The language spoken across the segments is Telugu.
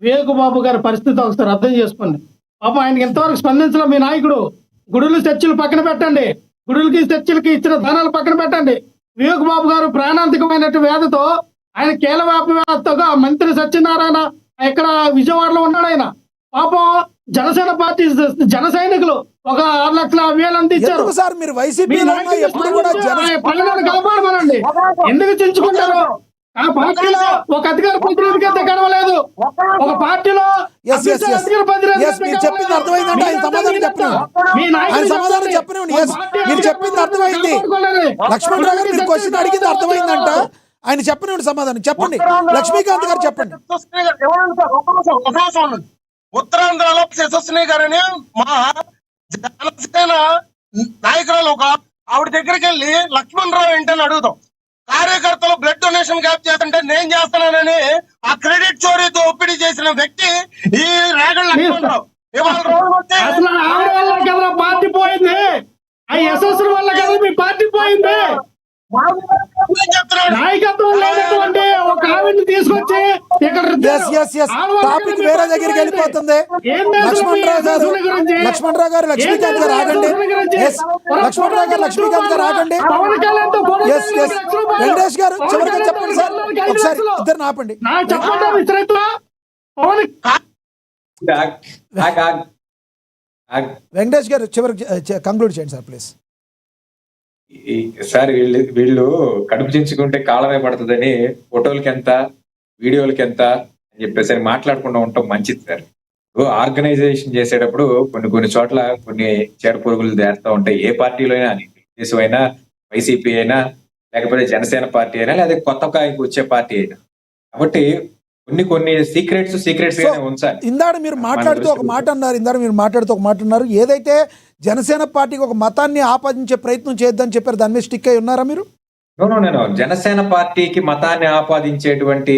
వివేక్ బాబు గారి పరిస్థితి ఒకసారి అర్థం చేసుకోండి. పాపం ఆయనకి ఇంతవరకు స్పందించలే మీ నాయకుడు. గుడులు చర్చిలు పక్కన పెట్టండి, గుడులకి చర్చిలకి ఇచ్చిన దానాలు పక్కన పెట్టండి. వివేక్ బాబు గారు ప్రాణాంతకమైనట్టు వ్యాధితో ఆయన కీలవ్యాప్తగా మంత్రి సత్యనారాయణ ఇక్కడ విజయవాడలో ఉన్నాడు. ఆయన పాపం జనసేన పార్టీ జన సైనికులు ఒక 6,00,000 అందించారు. సార్ మీరు వైసీపీ ప్రజలను కాపాడమనండి. ఎందుకు చించుకుంటారు? ఆ పార్టీలో ఒక అధికార ప్రతినిధికి అయితే గడవలేదు, ఒక పార్టీలో చెప్పింది అర్థమైందంటే ఆయన సమాధానం చెప్పండి. ఆయన సమాధానం చెప్పనివ్వండి. మీరు చెప్పింది అర్థమైంది. లక్ష్మణరావు గారు మీరు క్వశ్చన్ అడిగింది అర్థమైందంట. ఆయన చెప్పనివ్వండి సమాధానం. చెప్పండి లక్ష్మీకాంత్ గారు చెప్పండి. ఉత్తరాంధ్రలో యశస్విని గారని మా జనసేన నాయకురాలు ఒక ఆవిడ దగ్గరికి వెళ్ళి లక్ష్మణరావు ఏంటని అడుగుతాం. కార్యకర్తలు బ్లడ్ డొనేషన్ క్యాప్ చేస్తుంటే నేను చేస్తున్నానని ఆ క్రెడిట్ చోరీతో ఒప్పిడి చేసిన వ్యక్తి ఈ రేగళ్ళ లక్ష్మణరావు. ఇవాళ రోజు వల్ల పార్టీ పోయింది, ఆ యశస్సు వల్ల కదా మీ పార్టీ పోయింది. నాయకత్వం లేనటువంటి ఒక ఆవిడని తీసుకొచ్చి టాపిక్ వేరే దగ్గరికి వెళ్ళిపోతుంది. లక్ష్మణరావు గారు లక్ష్మీకాంత్ గారు ఆగండి. లక్ష్మణరావు గారు లక్ష్మీకాంత్ గారు ఆగండి. వెంకటేష్ గారు చివరిగా చెప్పండి సార్, ఒకసారి ఇద్దరు ఆపండి. వెంకటేష్ గారు చివరికి కంక్లూడ్ చేయండి సార్ ప్లీజ్. సార్ వీళ్ళు కడుపు చించుకుంటే కాళ్ళమే పడుతుందని ఫోటోలకి ఎంత వీడియోలకి ఎంత అని చెప్పేసి మాట్లాడకుండా ఉండటం మంచిది సార్. ఆర్గనైజేషన్ చేసేటప్పుడు కొన్ని చోట్ల కొన్ని చెడ పురుగులు తేరుతూ ఉంటాయి. ఏ పార్టీలో అయినా, తెలుగుదేశం అయినా, వైసీపీ అయినా, లేకపోతే జనసేన పార్టీ అయినా, లేదా కొత్తగా వచ్చే పార్టీ అయినా. కాబట్టి కొన్ని సీక్రెట్స్ ఉంచాలి. ఇందాక మీరు మాట్లాడుతూ ఒక మాట అన్నారు. ఏదైతే జనసేన పార్టీకి ఒక మతాన్ని ఆపాదించే ప్రయత్నం చేద్దని చెప్పారు, దాని మీద స్టిక్ అయి ఉన్నారా మీరు? నేను జనసేన పార్టీకి మతాన్ని ఆపాదించేటువంటి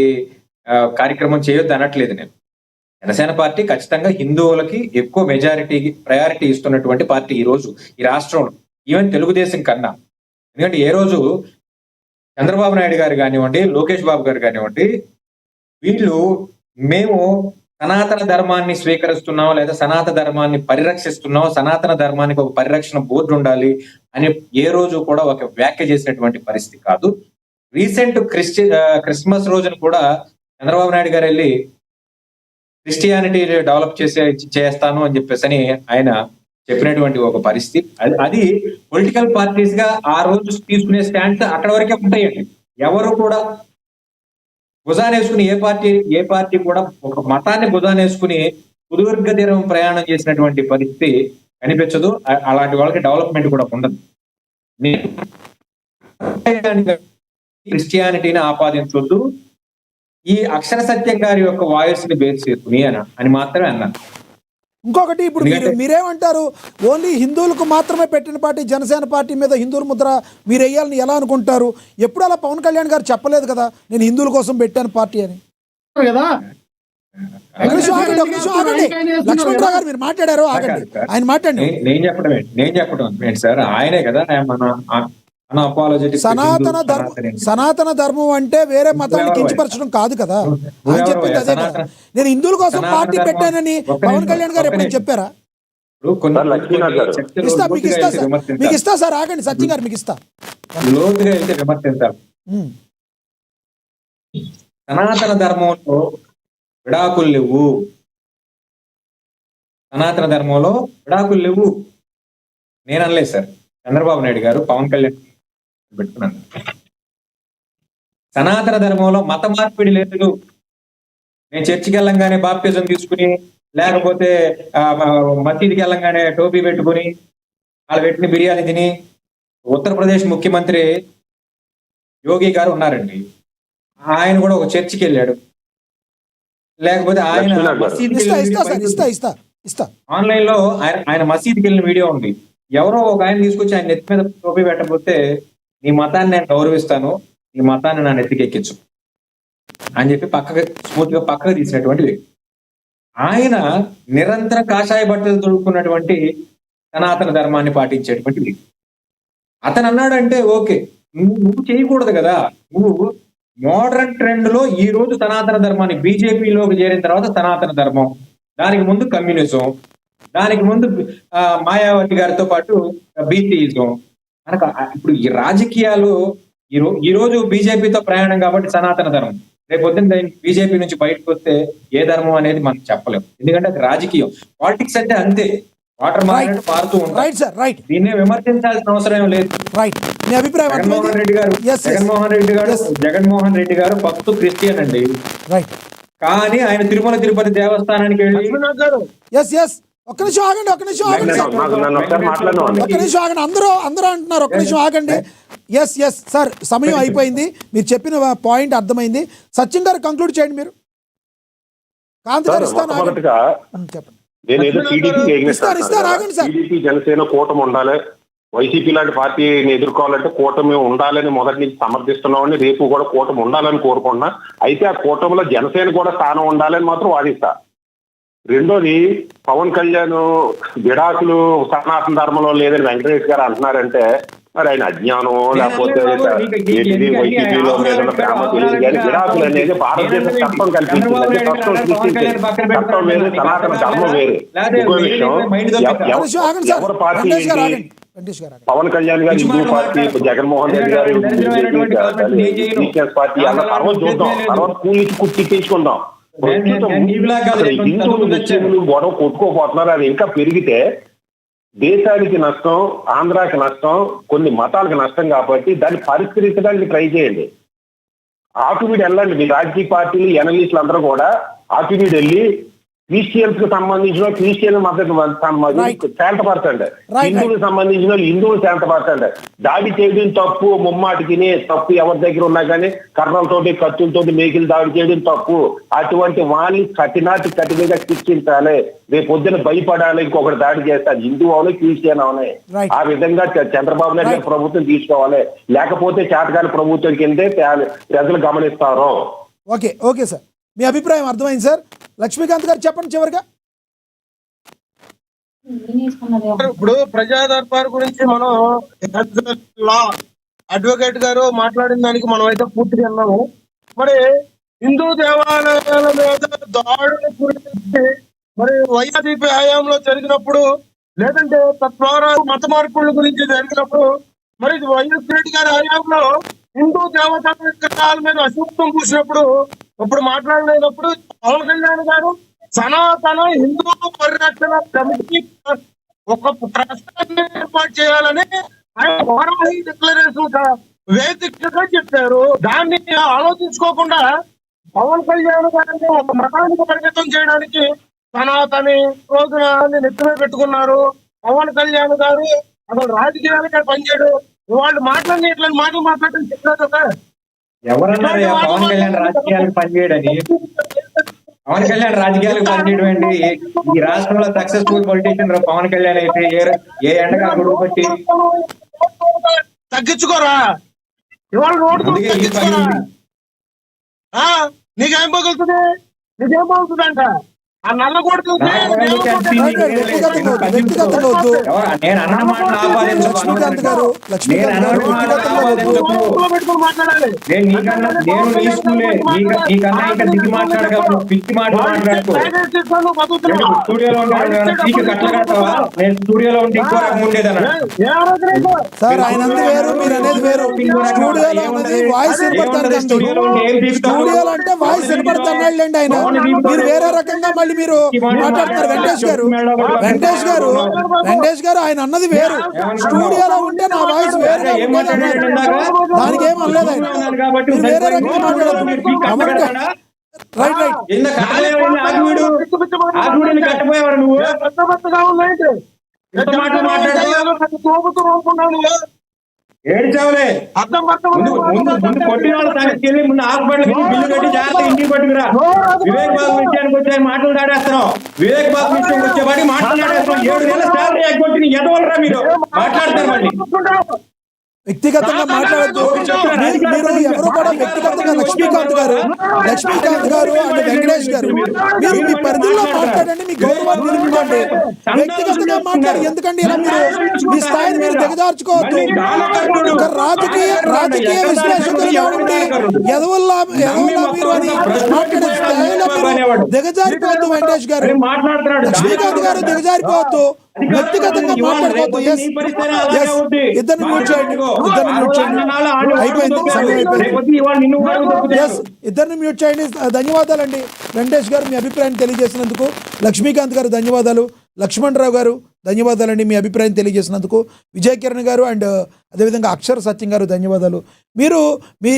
కార్యక్రమం చేయొద్దు అనట్లేదు. నేను జనసేన పార్టీ ఖచ్చితంగా హిందువులకి ఎక్కువ ప్రయారిటీ ఇస్తున్నటువంటి పార్టీ ఈ రోజు ఈ రాష్ట్రంలో, ఈవెన్ తెలుగుదేశం కన్నా. ఎందుకంటే ఏ రోజు చంద్రబాబు నాయుడు గారు కానివ్వండి, లోకేష్ బాబు గారు కానివ్వండి, వీళ్ళు మేము సనాతన ధర్మాన్ని స్వీకరిస్తున్నాం లేదా సనాతన ధర్మాన్ని పరిరక్షిస్తున్నాం, సనాతన ధర్మానికి ఒక పరిరక్షణ బోర్డు ఉండాలి అని ఏ రోజు కూడా ఒక వ్యాఖ్య చేసినటువంటి పరిస్థితి కాదు. రీసెంట్ క్రిస్మస్ రోజున కూడా చంద్రబాబు నాయుడు గారు వెళ్ళి క్రిస్టియానిటీ డెవలప్ చేస్తాను అని చెప్పేసి అని ఆయన చెప్పినటువంటి ఒక పరిస్థితి. అది పొలిటికల్ పార్టీస్ గా ఆ రోజు తీసుకునే స్టాండ్స్ అక్కడ వరకే ఉంటాయండి. ఎవరు కూడా భుజానేసుకుని ఏ పార్టీ కూడా ఒక మతాన్ని భుజానేసుకుని సుదీర్ఘ తీరం ప్రయాణం చేసినటువంటి పరిస్థితి కనిపించదు. అలాంటి వాళ్ళకి డెవలప్మెంట్ కూడా ఉండదు. క్రిస్టియానిటీని ఆపాదించొద్దు, ఈ అక్షర సత్యం గారి యొక్క వాయిస్ ని బేస్ చేసుకుని అని మాత్రమే అన్నాను. ఇంకొకటి, ఇప్పుడు మీరేమంటారు? ఓన్లీ హిందువులకు మాత్రమే పెట్టిన పార్టీ జనసేన పార్టీ మీద హిందువుల ముద్ర మీరు వేయాలని ఎలా అనుకుంటారు? ఎప్పుడు అలా పవన్ కళ్యాణ్ గారు చెప్పలేదు కదా, నేను హిందువుల కోసం పెట్టాను పార్టీ అని కదా. లక్ష్మణరావు గారు మీరు మాట్లాడారు, ఆగండి, ఆయన మాట్లాడండి. నేను చెప్పడం సార్, ఆయనే కదా సనాతన ధర్మం అంటే వేరే మతాన్ని కించపరచడం కాదు కదా. ఆయన చెప్పింది అదే కదా. నేను హిందువుల కోసం పార్టీ పెట్టానని పవన్ కళ్యాణ్ గారు ఎప్పుడైనా చెప్పారా? మీకు ఇస్తా సార్, ఆగండి సత్యం గారు, మీకు ఇస్తా. లోతుగా అయితే విమర్శించాలి. సనాతన ధర్మంలో విడాకులు లేవు, సనాతన ధర్మంలో విడాకులు లేవు నేను అనలేదు సార్. చంద్రబాబు నాయుడు గారు పవన్ కళ్యాణ్ పెట్టుకున్నాను. సనాతన ధర్మంలో మత మార్పిడి లేదు. నేను చర్చికి వెళ్ళంగానే బాప్టిజం తీసుకుని, లేకపోతే మసీదుకి వెళ్ళంగానే టోపీ పెట్టుకుని, వాళ్ళు పెట్టిన బిర్యానీ తిని, ఉత్తరప్రదేశ్ ముఖ్యమంత్రి యోగి గారు ఉన్నారండి, ఆయన కూడా ఒక చర్చికి వెళ్ళాడు. లేకపోతే ఆయన ఆన్లైన్ లో ఆయన మసీదుకి వెళ్ళిన వీడియో ఉంది. ఎవరో ఒక ఆయన తీసుకొచ్చి ఆయన నెత్తి మీద టోపీ పెట్టకపోతే, నీ మతాన్ని నేను గౌరవిస్తాను, నీ మతాన్ని నా నెత్తికి ఎక్కించు అని చెప్పి స్మూత్ గా పక్కగా తీసినటువంటి వ్యక్తి. ఆయన నిరంతర కాషాయ బట్టలు తొడుక్కున్నటువంటి సనాతన ధర్మాన్ని పాటించేటువంటి వ్యక్తి. అతను అన్నాడంటే ఓకే, నువ్వు చేయకూడదు కదా, నువ్వు మోడర్న్ ట్రెండ్ లో ఈ రోజు సనాతన ధర్మాన్ని బీజేపీలోకి చేరిన తర్వాత సనాతన ధర్మం, దానికి ముందు కమ్యూనిజం, దానికి ముందు మాయావతి గారితో పాటు బీసీయిజం. మనకు ఇప్పుడు ఈ రాజకీయాలు ఈ రోజు బీజేపీతో ప్రయాణం కాబట్టి సనాతన ధర్మం, రేపు పొద్దున్న బీజేపీ నుంచి బయటకు వస్తే ఏ ధర్మం అనేది మనం చెప్పలేము. ఎందుకంటే అది రాజకీయం. పాలిటిక్స్ అంటే అంతే, వాటర్ మారినట్టు మారుతూ ఉంటాయి. రైట్ సార్, రైట్, దీన్నే విమర్శించాల్సిన అవసరం ఏం లేదు. రైట్. మీ అభిప్రాయం జగన్మోహన్ రెడ్డి గారు జగన్మోహన్ రెడ్డి గారు భక్తు క్రిస్టియన్ అండి. రైట్. కానీ ఆయన తిరుమల తిరుపతి దేవస్థానానికి వెళ్ళి ఎస్ ఎస్ ఒక్క నిమిషం ఆగండి, ఒక్క నిమిషం ఆగండి సార్, ఒక్క నిమిషం ఆగండి. అందరూ అంటున్నారు, ఒక్క నిమిషం ఆగండి. ఎస్ ఎస్ సార్, సమయం అయిపోయింది. మీరు చెప్పిన పాయింట్ అర్థమైంది. సచిన్ గారు కంక్లూడ్ చేయండి మీరు. కాంతి గారు ఇస్తాను, చెప్పండి. టీడీపీ జనసేన కూటమి ఉండాలి, వైసీపీ లాంటి పార్టీని ఎదుర్కోవాలంటే కూటమి ఉండాలని మొదటి నుంచి సమర్థిస్తున్నామని, రేపు కూడా కూటమి ఉండాలని కోరుకుంటున్నా. అయితే ఆ కూటమిలో జనసేన కూడా స్థానం ఉండాలని మాత్రం వాదిస్తా. రెండోది, పవన్ కళ్యాణ్ విడాకులు సనాతన ధర్మంలో లేదని వెంకటేష్ గారు అంటున్నారంటే మరి ఆయన అజ్ఞానం లేకపోతే వైసీపీలో మీద ప్రేమ తెలియదు. కానీ విడాకులు అనేది భారతదేశ చట్టం కల్పించింది, చట్టం సృష్టించింది. చట్టం వేరు, సనాతన ధర్మం వేరు. ఇంకో విషయం, ఎవరి పార్టీ పవన్ కళ్యాణ్ గారు హిందూ పార్టీ, జగన్మోహన్ రెడ్డి గారు పార్టీ అన్న తర్వాత చూద్దాం, తర్వాత కూలికి కుట్టించుకుందాం. హిందువులు ముస్లింలు గొడవ కొట్టుకోపోతున్నారు, అది ఇంకా పెరిగితే దేశానికి నష్టం, ఆంధ్రాకి నష్టం, కొన్ని మతాలకు నష్టం. కాబట్టి దాన్ని పరిష్కరించడానికి ట్రై చేయండి. ఆకువీడు వెళ్ళండి. మీ రాజకీయ పార్టీలు ఎనలిస్టులు అందరూ కూడా ఆకువీడు వెళ్ళి క్రిస్టియన్స్ కు సంబంధించిన క్రిస్టియన్ మద్దతు శాంతపరచండి, హిందువులకు సంబంధించిన హిందువులు శాంతపరచండి. దాడి చేయడం తప్పు, ముమ్మాటికి తప్పు. ఎవరి దగ్గర ఉన్నా కానీ కర్రలతోటి కత్తులతోటి మేకిలు దాడి చేయడం తప్పు. అటువంటి వాళ్ళని కఠినంగా శిక్షించాలి. రేపు పొద్దున భయపడాలి, ఇంకొకటి దాడి చేస్తారు, హిందూ అవునే క్రిస్టియన్ అవునే. ఆ విధంగా చంద్రబాబు నాయుడు గారి ప్రభుత్వం తీసుకోవాలి. లేకపోతే చేతకాని ప్రభుత్వం కిందే ప్రజలు గమనిస్తారు. ఓకే, ఓకే సార్, మీ అభిప్రాయం అర్థమైంది సార్. లక్ష్మీకాంత్ గారు చెప్పండి చివరిగా. ఇప్పుడు ప్రజా దర్బార్ గురించి మనం లా అడ్వకేట్ గారు మాట్లాడిన దానికి మనం అయితే పూర్తిగా అన్నాము. మరి హిందూ దేవాలయాల మీద దాడుల గురించి మరి వైసీపీ హయాంలో జరిగినప్పుడు, లేదంటే తద్వారా మత మార్పుల గురించి జరిగినప్పుడు, మరి వైఎస్ రెడ్డి గారి హయాంలో హిందూ దేవతా విగ్రహాల మీద అశుభ్రం పూసినప్పుడు ఇప్పుడు మాట్లాడలేనప్పుడు పవన్ కళ్యాణ్ గారు సనాతన హిందూ పరిరక్షణ కమిటీ ఒక ట్రస్టాన్ని ఏర్పాటు చేయాలని ఆయన వారాహి డిక్లరేషన్ వేదికగా చెప్పారు. దాన్ని ఆలోచించుకోకుండా పవన్ కళ్యాణ్ గారిని ఒక మతానికి పరిమితం చేయడానికి సనాతని రోజున నెత్తిన పెట్టుకున్నారు. పవన్ కళ్యాణ్ గారు అసలు రాజకీయాలకే పనిచేయడు. వాళ్ళు మాటలు మాట్లాడటం చెప్పలేదు కదా. ఎవరన్నారు పవన్ కళ్యాణ్ రాజకీయాలకు పనిచేయడని? పవన్ కళ్యాణ్ రాజకీయాలకు పనిచేయడం అండి. ఈ రాష్ట్రంలో సక్సెస్ఫుల్ పొలిటీషియన్ పవన్ కళ్యాణ్ అయితే ఏ ఎండగా గొడవ పట్టి తగ్గించుకోరా, ఇవాళ రోడ్డు నీకేం పగులుతుంది, నీకేం పగులుతుందంట. ఆ నల్ల కొడుకు నేను అన్న మాట మాట్లాడాలి. నేను నీ స్కూలే, నీకన్నా ఇంకా దిగి మాట్లాడగలను, పిచ్చి మాట మాట్లాడుకో. స్టూడియోలో నీకు కట్ల కడతావా? నేను స్టూడియోలో ఉంటే ఇంకో రకం ఉండేదన్నా సార్. ఆయన వేరు, మీరు అనేది వేరు. స్టూడియోలో ఉన్నది వాయిస్ వినపడతాను, స్టూడియోలో అంటే వాయిస్ వినపడుతున్నాళ్ళండి ఆయన. మీరు వేరే రకంగా మళ్ళీ మీరు మాట్లాడుతున్నారు. వెంకటేష్ గారు ఆయన అన్నది వేరు. స్టూడియోలో ఉంటే నా వాయిస్ వేరుగా దానికి ఏం అనలేదు ఆయన. మీరు వేరే రకంగా మాట్లాడారు. Right right. కట్టపోయేవారు నువ్వు ఏడ్చావులే. ముందు కొట్టిన వాళ్ళ సంగతికి వెళ్ళి ముందు హాస్పిటల్కి బిల్లు కట్టి జాగ్రత్త ఇంటికి పట్టుకురా. వివేక్ బాబు విషయానికి వచ్చే మాటలు దాడేస్తున్నావు. వివేక్ బాబు విషయానికి వచ్చేవాడి మాటలు దాడేస్తున్నావు. 7 నెలల శాలరీ ఎగ్గొట్టి ఎదవలరా మీరు మాట్లాడతారు మళ్ళీ. వ్యక్తిగతంగా మాట్లాడద్దు. మీరు ఎవరు కూడా వ్యక్తిగతంగా లక్ష్మీకాంత్ గారు అండ్ వెంకటేష్ గారు మీరు మీ పరిధిలో మాట్లాడండి, మీ గౌరవాన్ని నిలుపుకోండి. వ్యక్తిగతంగా మాట్లాడి ఎందుకండి ఇలా మీరు మీ స్థాయిని మీరు దిగజార్చుకోవద్దు. ఒక రాజకీయ విశ్లేషకులుగా ఉండి ఎదవల్లా మీరు అని మాట్లాడే స్థాయిలో మీరు దిగజారిపోవద్దు. వెంకటేష్ గారు, లక్ష్మీకాంత్ గారు దిగజారిపోవద్దు, వ్యక్తిగతంగా మాట్లాడుకోవద్దు. ఇద్దరిని మ్యూట్ చేయండి. అయిపోయింది, సమయం అయిపోయింది. ఇద్దరిని మ్యూట్ చేయండి. ధన్యవాదాలండి వెంకటేష్ గారు, మీ అభిప్రాయం తెలియజేసినందుకు. లక్ష్మీకాంత్ గారు ధన్యవాదాలు. లక్ష్మణ్ రావు గారు ధన్యవాదాలండి మీ అభిప్రాయం తెలియజేసినందుకు. విజయ్ కిరణ్ గారు అండ్ అదేవిధంగా అక్షర సత్యం గారు ధన్యవాదాలు. మీరు మీ